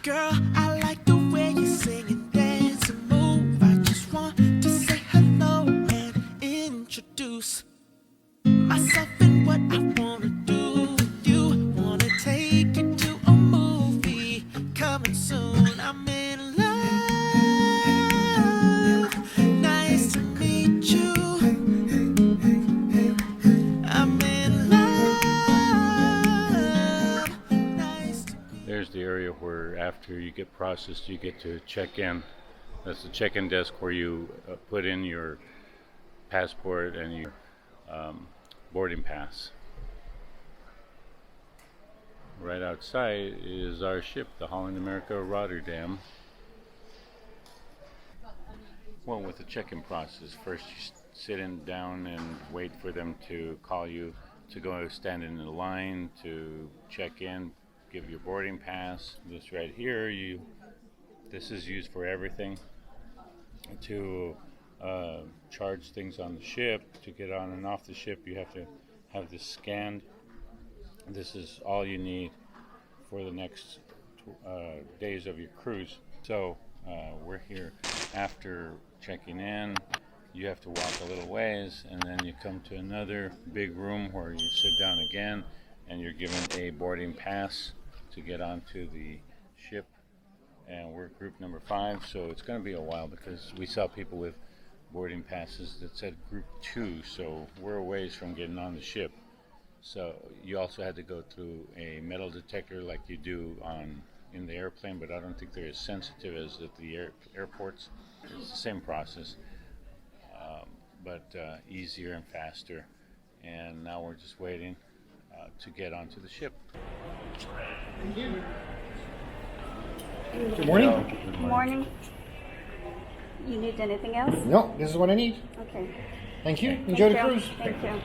Girl, I like the way you sing and dance and move. I just want to say hello and introduce myself and what I wanna do with you. Wanna take you to a movie coming soon. I'm in love. Nice to meet you. I'm in love. Nice to meet you. There's the area where after you get processed, you get to check in. That's the check-in desk where you put in your passport and your boarding pass. Right outside is our ship, the Holland America Rotterdam. Well, with the check-in process, first you sit down and wait for them to call you to go stand in the line to check in, give your boarding pass. This right here, this is used for everything. To charge things on the ship, to get on and off the ship, you have to have this scanned. This is all you need for the next days of your cruise. So we're here after checking in. You have to walk a little ways, and then you come to another big room where you sit down again, and you're given a boarding pass to get onto the ship. And we're group number 5, so it's going to be a while because we saw people with boarding passes that said group 2, so we're a ways from getting on the ship. So you also had to go through a metal detector like you do in the airplane, but I don't think they're as sensitive as at the airports. It's the same process, but easier and faster. And now we're just waiting to get onto the ship. Thank you. Good morning. Good morning. You need anything else? No, this is what I need. Okay. Thank you. Enjoy the you. cruise. Thank you.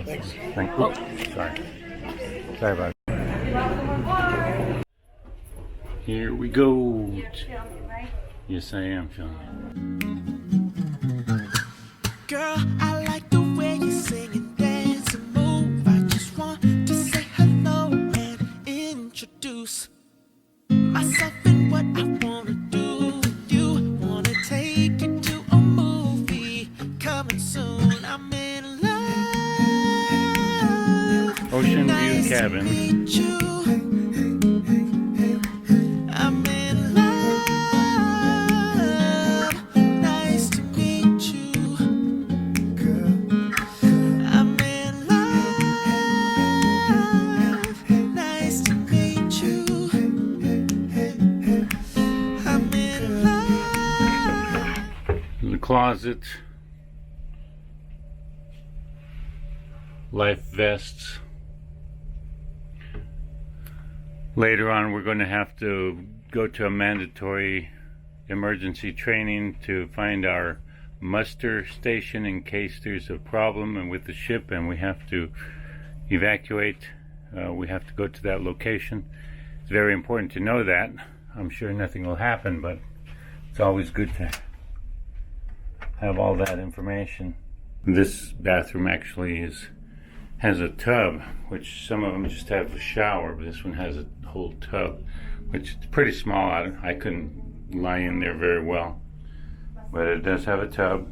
Thanks. Thank you. Sorry about that. Here we go. You're filming, right? Yes, I am, Sean. Girl, I like the way you sing and dance and move. I just want to say hello and introduce myself and what I wanna do with you. Wanna take you to a movie coming soon. I'm in love. Ocean View Nice to Cabin. meet you. I'm in love. Nice to meet you. I'm in love. Nice to meet you. I'm in love. The closet. Life vests. Later on, we're going to have to go to a mandatory emergency training to find our muster station in case there's a problem and with the ship and we have to evacuate. We have to go to that location. It's very important to know that. I'm sure nothing will happen, but it's always good to have all that information. This bathroom actually has a tub, which some of them just have a shower, but this one has a whole tub, which is pretty small. I couldn't lie in there very well, but it does have a tub.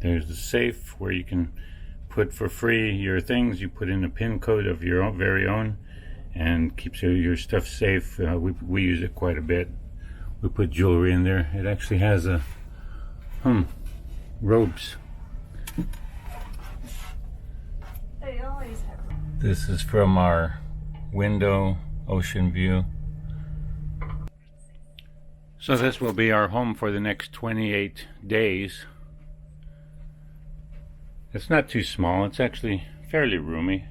There's the safe where you can put for free your things. You put in a PIN code of your own, very own, and keeps your stuff safe. We use it quite a bit. We put jewelry in there. It actually has a robes. They always have. This is from our window, ocean view. So this will be our home for the next 28 days. It's not too small. It's actually fairly roomy.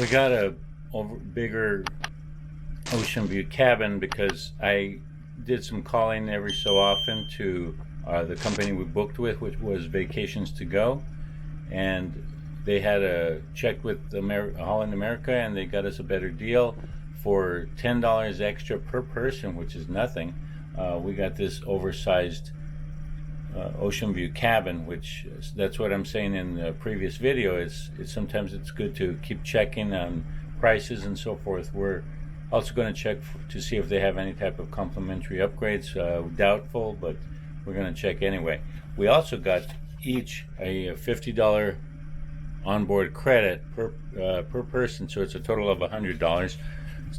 We got a bigger ocean view cabin because I did some calling every so often to the company we booked with, which was Vacations to Go, and they had a check with Holland America, and they got us a better deal for $10 extra per person, which is nothing. We got this oversized ocean view cabin, which that's what I'm saying in the previous video. Is sometimes it's good to keep checking on prices and so forth. We're also going to check to see if they have any type of complimentary upgrades. Doubtful, but we're going to check anyway. We also got each a $50 onboard credit per person, so it's a total of $100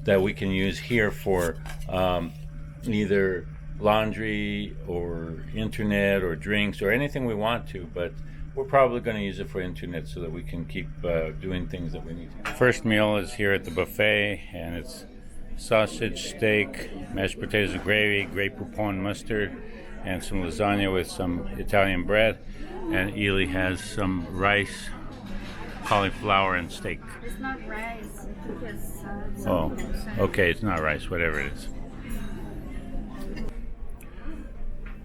that we can use here for either laundry or internet or drinks or anything we want to, but we're probably going to use it for internet so that we can keep doing things that we need to. First meal is here at the buffet, and it's sausage, steak, mashed potatoes and gravy, Grey Poupon mustard, and some lasagna with some Italian bread. And Ely has some rice, cauliflower, and steak. It's not rice. It's Oh, okay, it's not rice, whatever it is.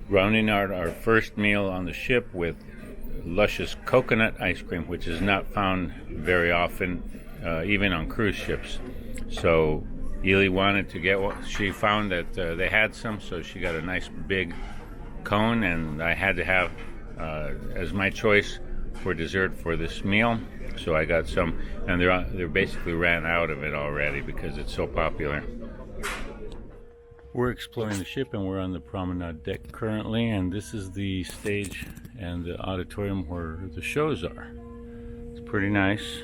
Rounding out our first meal on the ship with luscious coconut ice cream, which is not found very often, even on cruise ships. So Ely wanted to get what she found that they had some, so she got a nice big cone, and I had to have as my choice for dessert for this meal. So I got some, and they basically ran out of it already because it's so popular. We're exploring the ship, and we're on the promenade deck currently, and this is the stage and the auditorium where the shows are. It's pretty nice.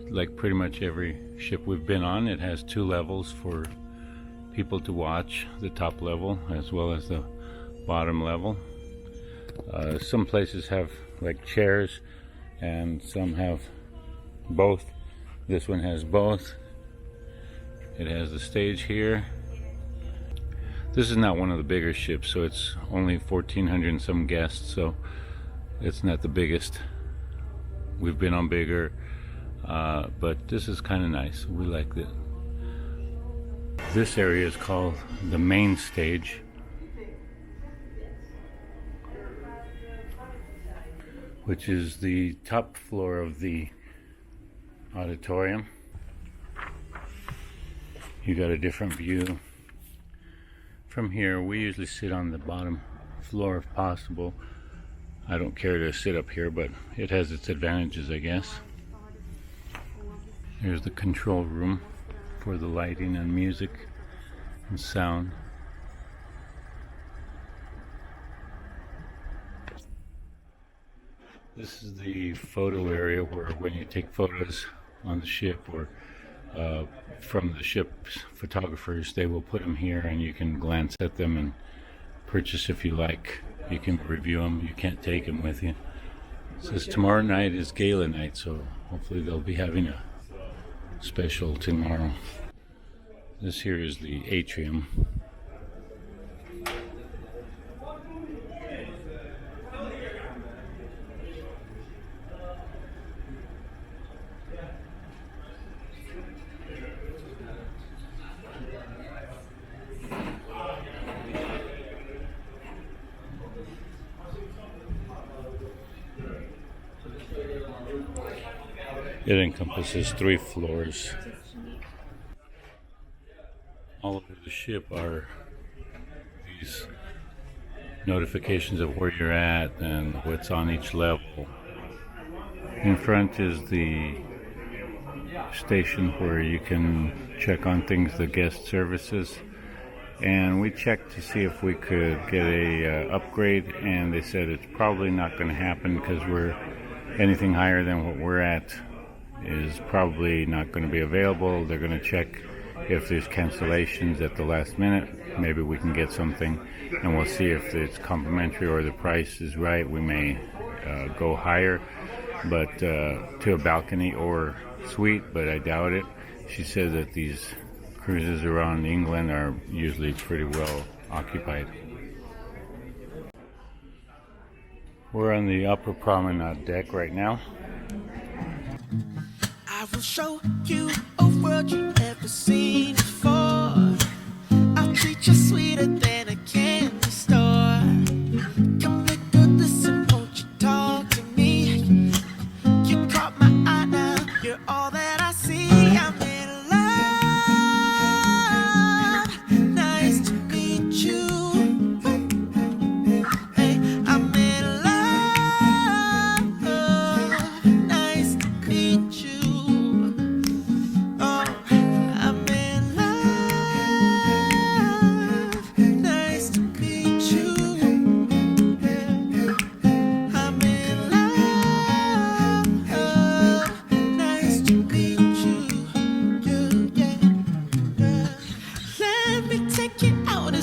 Like pretty much every ship we've been on, it has 2 levels for people to watch, the top level as well as the bottom level. Some places have like chairs, and some have both. This one has both. It has the stage here. This is not one of the bigger ships, so it's only 1,400 and some guests, so it's not the biggest. We've been on bigger, but this is kind of nice. We like it. This area is called the main stage, which is the top floor of the auditorium. You got a different view from here. We usually sit on the bottom floor if possible. I don't care to sit up here, but it has its advantages, I guess. Here's the control room for the lighting and music and sound. This is the photo area where when you take photos on the ship or from the ship's photographers, they will put them here and you can glance at them and purchase if you like. You can review them. You can't take them with you. It says tomorrow night is gala night, so hopefully they'll be having a special tomorrow. This here is the Atrium. It encompasses 3 floors. All over the ship are these notifications of where you're at and what's on each level. In front is the station where you can check on things, the guest services. And we checked to see if we could get a upgrade, and they said it's probably not going to happen because anything higher than what we're at is probably not going to be available. They're going to check if there's cancellations at the last minute. Maybe we can get something, and we'll see if it's complimentary or the price is right. We may go higher, but to a balcony or suite, but I doubt it. She said that these cruises around England are usually pretty well occupied. We're on the upper promenade deck right now. I will show you a world you've never seen before. I'll treat you sweeter than a candy store. Come make a listen, won't you talk to me? You caught my eye now, you're all that I see. I'm in love. Nice to meet you. Hey,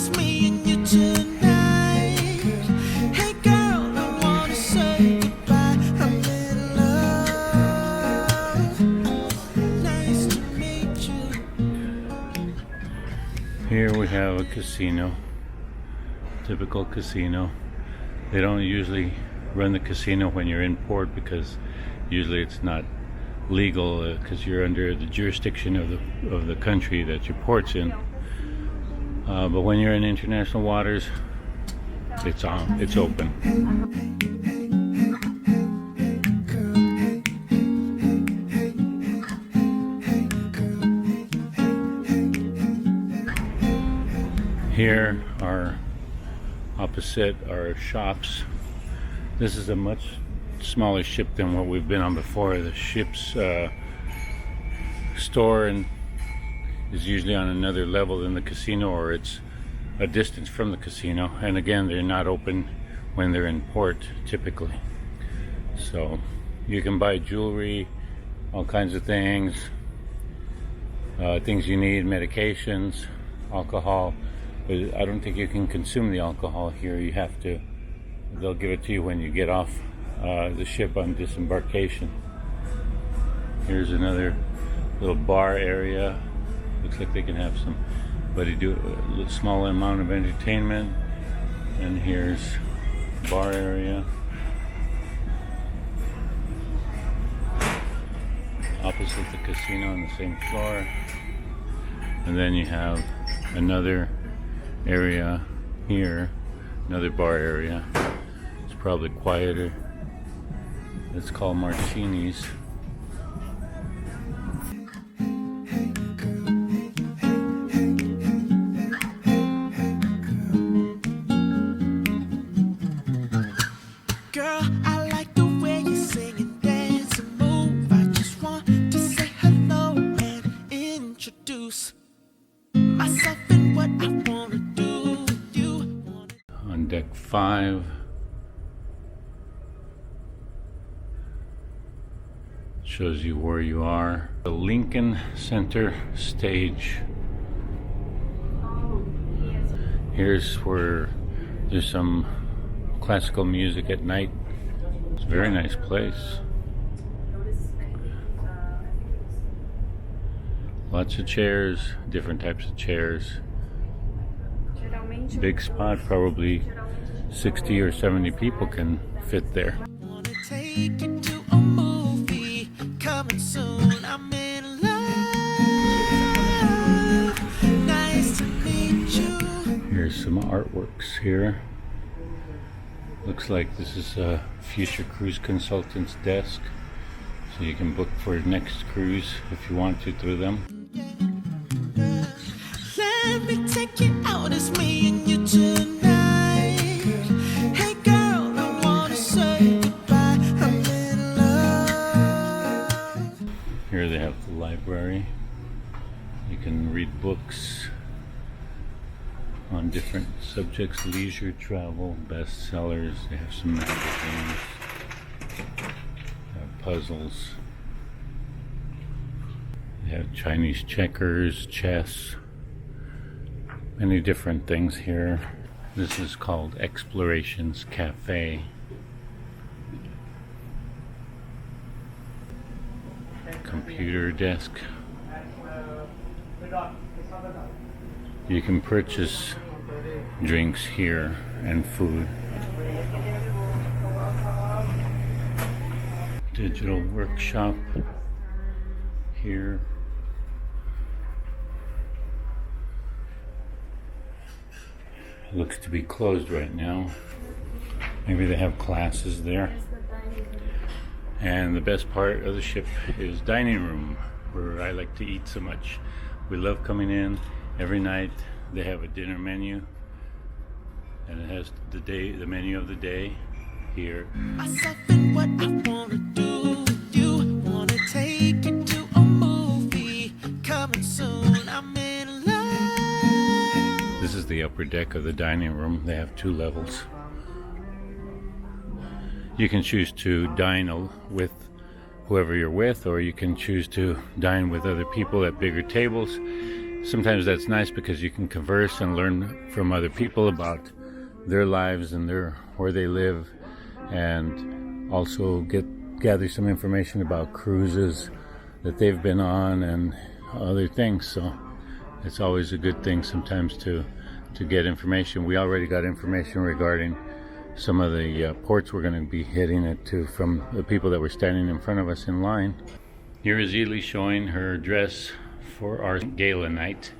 it's me and you tonight. Hey girl, I wanna say goodbye. I'm in love. Nice to meet you. Here we have a casino, typical casino. They don't usually run the casino when you're in port because usually it's not legal because you're under the jurisdiction of the country that your port's in. But when you're in international waters, it's open. Here are opposite our shops. This is a much smaller ship than what we've been on before. The ship's store is usually on another level than the casino, or it's a distance from the casino. And again, they're not open when they're in port typically. So you can buy jewelry, all kinds of things, things you need, medications, alcohol. But I don't think you can consume the alcohol here. You have to, they'll give it to you when you get off the ship on disembarkation. Here's another little bar area. Looks like they can have somebody do a small amount of entertainment. And here's bar area. Opposite the casino on the same floor. And then you have another area here, another bar area. It's probably quieter. It's called Martini's. Girl, I like the way you sing and dance and move. I just want to say hello and introduce myself and what I wanna do with you. On deck 5. Shows you where you are. The Lincoln Center stage. Here's where there's some classical music at night. It's a very nice place. Lots of chairs, different types of chairs. Big spot, probably 60 or 70 people can fit there. Wanna take you to a movie coming soon. I'm in love. Nice to meet you. Here's some artworks here. Looks like this is a future cruise consultant's desk. So you can book for next cruise if you want to through them. Let me take you out, it's me and you tonight. Hey girl, I wanna say goodbye. I'm in love. Here they have the library. You can read books on different subjects, leisure, travel, bestsellers. They have some magazines, puzzles. They have Chinese checkers, chess, many different things here. This is called Explorations Cafe. Computer desk. You can purchase drinks here and food. Digital workshop here. It looks to be closed right now. Maybe they have classes there. And the best part of the ship is dining room, where I like to eat so much. We love coming in every night. They have a dinner menu, and it has the menu of the day here. Myself and what I wanna do with you. Wanna take you to a movie coming soon. I'm in love. This is the upper deck of the dining room. They have 2 levels. You can choose to dine with whoever you're with, or you can choose to dine with other people at bigger tables. sometimes that's nice because you can converse and learn from other people about their lives and where they live, and also gather some information about cruises that they've been on and other things. So it's always a good thing sometimes to get information. We already got information regarding some of the ports we're going to be heading it to from the people that were standing in front of us in line. Here is Ely showing her dress for our gala night.